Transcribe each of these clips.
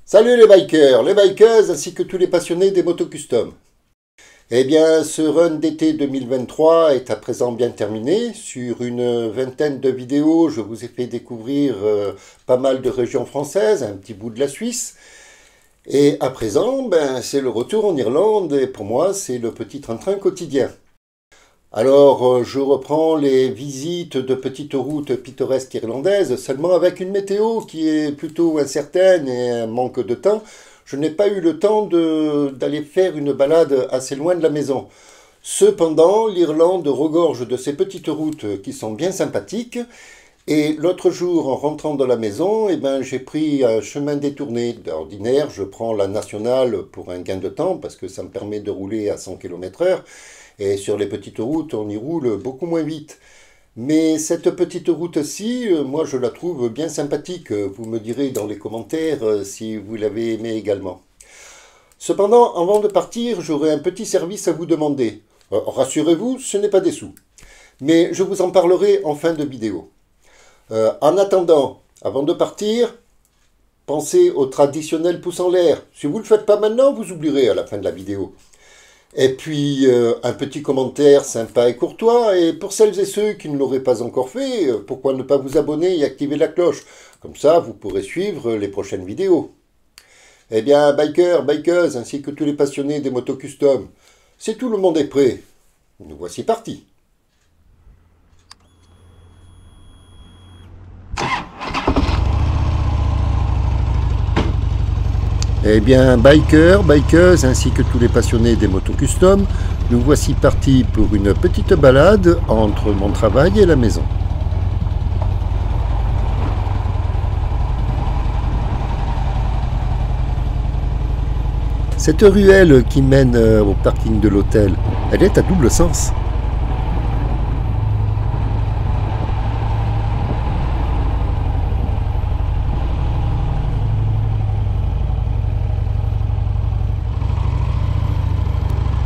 Salut les bikers ainsi que tous les passionnés des motos custom. Eh bien, ce run d'été 2023 est à présent bien terminé. Sur une vingtaine de vidéos, je vous ai fait découvrir pas mal de régions françaises, un petit bout de la Suisse. Et à présent, c'est le retour en Irlande et pour moi, c'est le petit train-train quotidien. Alors, je reprends les visites de petites routes pittoresques irlandaises, seulement avec une météo qui est plutôt incertaine et un manque de temps. Je n'ai pas eu le temps d'aller faire une balade assez loin de la maison. Cependant, l'Irlande regorge de ces petites routes qui sont bien sympathiques. Et l'autre jour, en rentrant dans la maison, j'ai pris un chemin détourné. D'ordinaire, je prends la nationale pour un gain de temps, parce que ça me permet de rouler à 100 km/h. Et sur les petites routes, on y roule beaucoup moins vite. Mais cette petite route-ci, moi je la trouve bien sympathique. Vous me direz dans les commentaires si vous l'avez aimée également. Cependant, avant de partir, j'aurai un petit service à vous demander. Rassurez-vous, ce n'est pas des sous. Mais je vous en parlerai en fin de vidéo. En attendant, avant de partir, pensez au traditionnel pouce en l'air. Si vous ne le faites pas maintenant, vous oublierez à la fin de la vidéo. Et puis, un petit commentaire sympa et courtois. Et pour celles et ceux qui ne l'auraient pas encore fait, pourquoi ne pas vous abonner et activer la cloche? Comme ça, vous pourrez suivre les prochaines vidéos. Eh bien, bikers, ainsi que tous les passionnés des motos custom, si tout le monde est prêt, nous voici partis. Eh bien, bikers, ainsi que tous les passionnés des motos custom, nous voici partis pour une petite balade entre mon travail et la maison. Cette ruelle qui mène au parking de l'hôtel, elle est à double sens.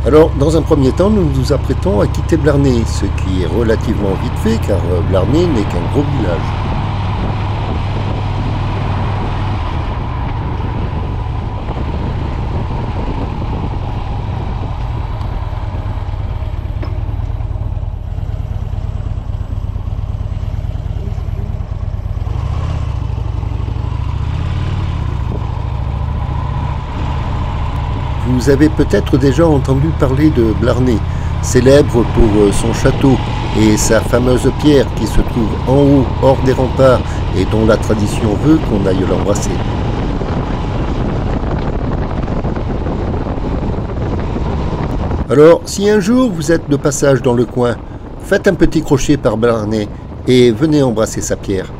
Alors, dans un premier temps, nous nous apprêtons à quitter Blarney, ce qui est relativement vite fait car Blarney n'est qu'un gros village. Vous avez peut-être déjà entendu parler de Blarney, célèbre pour son château et sa fameuse pierre qui se trouve en haut, hors des remparts, et dont la tradition veut qu'on aille l'embrasser. Alors, si un jour vous êtes de passage dans le coin, faites un petit crochet par Blarney et venez embrasser sa pierre.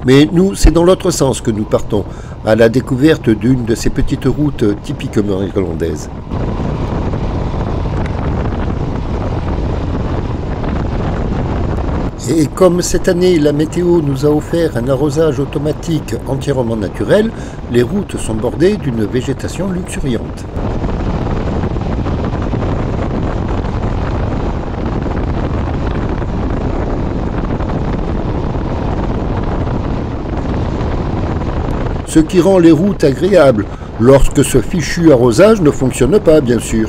Mais nous, c'est dans l'autre sens que nous partons, à la découverte d'une de ces petites routes typiquement irlandaises. Et comme cette année, la météo nous a offert un arrosage automatique entièrement naturel, les routes sont bordées d'une végétation luxuriante. Ce qui rend les routes agréables, lorsque ce fichu arrosage ne fonctionne pas, bien sûr.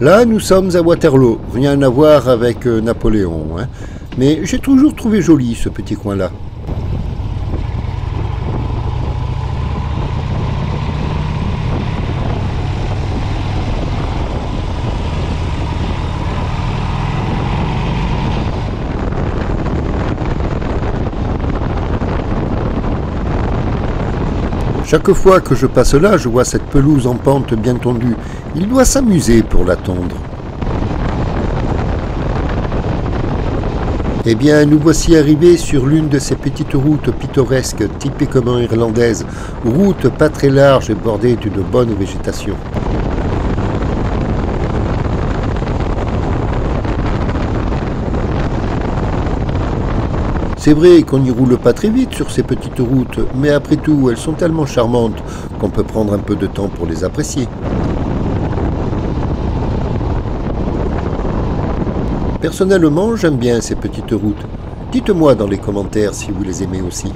Là, nous sommes à Waterloo, rien à voir avec Napoléon, hein. Mais j'ai toujours trouvé joli ce petit coin-là. Chaque fois que je passe là, je vois cette pelouse en pente bien tondue. Il doit s'amuser pour la tondre. Eh bien, nous voici arrivés sur l'une de ces petites routes pittoresques typiquement irlandaises. Route pas très large et bordée d'une bonne végétation. C'est vrai qu'on n'y roule pas très vite sur ces petites routes, mais après tout, elles sont tellement charmantes qu'on peut prendre un peu de temps pour les apprécier. Personnellement, j'aime bien ces petites routes. Dites-moi dans les commentaires si vous les aimez aussi.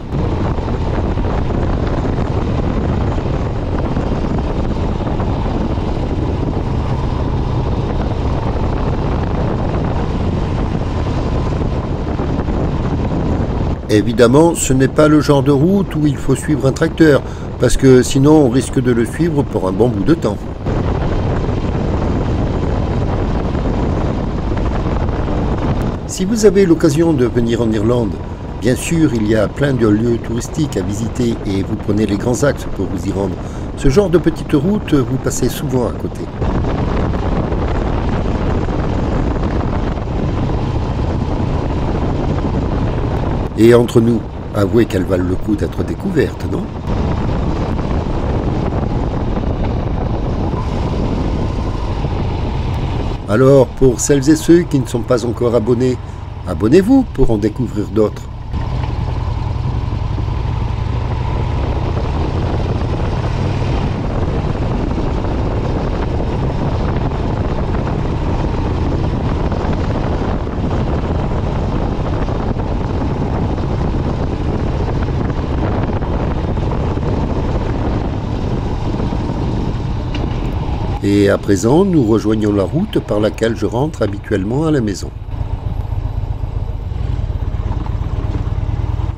Évidemment, ce n'est pas le genre de route où il faut suivre un tracteur, parce que sinon on risque de le suivre pour un bon bout de temps. Si vous avez l'occasion de venir en Irlande, bien sûr il y a plein de lieux touristiques à visiter et vous prenez les grands axes pour vous y rendre. Ce genre de petite route, vous passez souvent à côté. Et entre nous, avouez qu'elles valent le coup d'être découvertes, non? Alors, pour celles et ceux qui ne sont pas encore abonnés, abonnez-vous pour en découvrir d'autres. Et à présent, nous rejoignons la route par laquelle je rentre habituellement à la maison.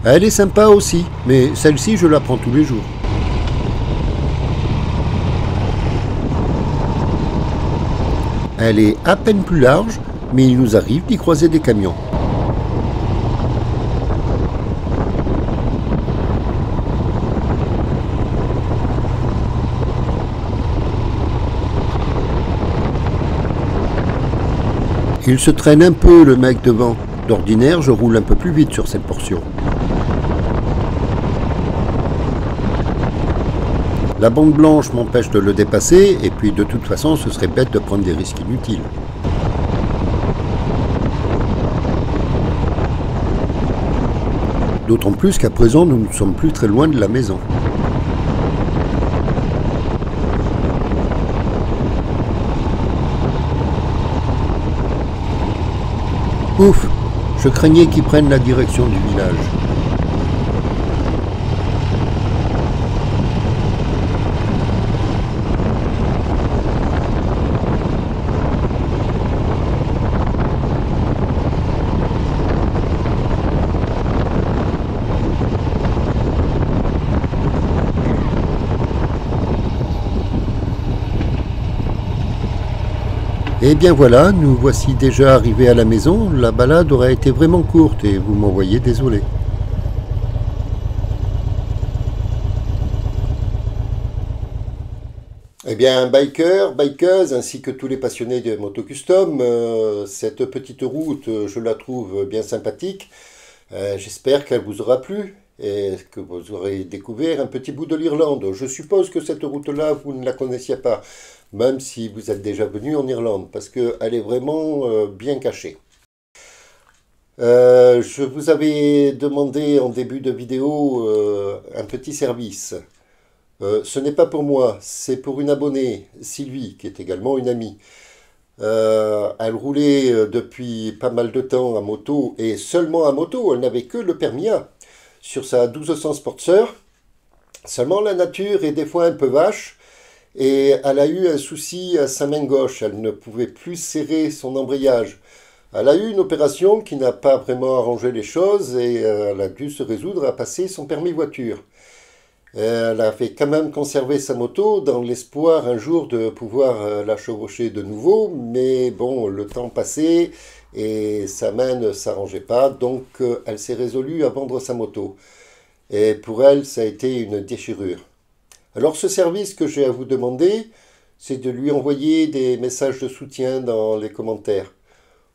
Elle est sympa aussi, mais celle-ci je la prends tous les jours. Elle est à peine plus large, mais il nous arrive d'y croiser des camions. Il se traîne un peu le mec devant. D'ordinaire, je roule un peu plus vite sur cette portion. La bande blanche m'empêche de le dépasser, et puis de toute façon, ce serait bête de prendre des risques inutiles. D'autant plus qu'à présent, nous ne sommes plus très loin de la maison. Ouf, je craignais qu'ils prennent la direction du village. Et bien voilà, nous voici déjà arrivés à la maison. La balade aurait été vraiment courte et vous m'en voyez désolé. Eh bien, bikers, bikeuses, ainsi que tous les passionnés de moto custom, cette petite route, je la trouve bien sympathique. J'espère qu'elle vous aura plu et que vous aurez découvert un petit bout de l'Irlande. Je suppose que cette route-là, vous ne la connaissiez pas, même si vous êtes déjà venu en Irlande, parce qu'elle est vraiment bien cachée. Je vous avais demandé en début de vidéo un petit service. Ce n'est pas pour moi, c'est pour une abonnée, Sylvie, qui est également une amie. Elle roulait depuis pas mal de temps à moto, et seulement à moto, elle n'avait que le permis A, sur sa 1200 Sportster. Seulement la nature est des fois un peu vache, et elle a eu un souci à sa main gauche, elle ne pouvait plus serrer son embrayage. Elle a eu une opération qui n'a pas vraiment arrangé les choses, et elle a dû se résoudre à passer son permis voiture. Elle avait quand même conservé sa moto dans l'espoir un jour de pouvoir la chevaucher de nouveau, mais bon, le temps passait et sa main ne s'arrangeait pas, donc elle s'est résolue à vendre sa moto. Et pour elle, ça a été une déchirure. Alors ce service que j'ai à vous demander, c'est de lui envoyer des messages de soutien dans les commentaires.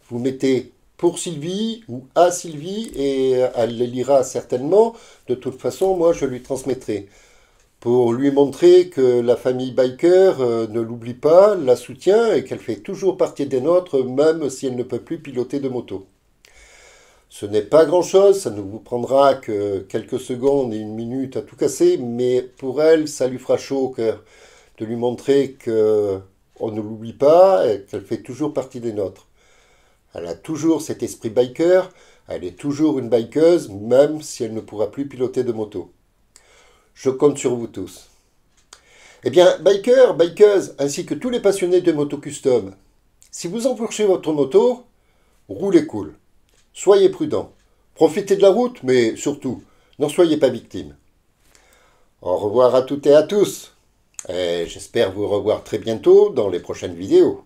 Vous mettez pour Sylvie ou à Sylvie et elle les lira certainement. De toute façon, moi je lui transmettrai. Pour lui montrer que la famille biker ne l'oublie pas, la soutient et qu'elle fait toujours partie des nôtres, même si elle ne peut plus piloter de moto. Ce n'est pas grand-chose, ça ne vous prendra que quelques secondes et une minute à tout casser, mais pour elle, ça lui fera chaud au cœur de lui montrer que on ne l'oublie pas et qu'elle fait toujours partie des nôtres. Elle a toujours cet esprit biker, elle est toujours une bikeuse, même si elle ne pourra plus piloter de moto. Je compte sur vous tous. Eh bien, bikers, bikeuses, ainsi que tous les passionnés de moto custom, si vous enfourchez votre moto, roulez cool. Soyez prudents. Profitez de la route, mais surtout, n'en soyez pas victime. Au revoir à toutes et à tous. Et j'espère vous revoir très bientôt dans les prochaines vidéos.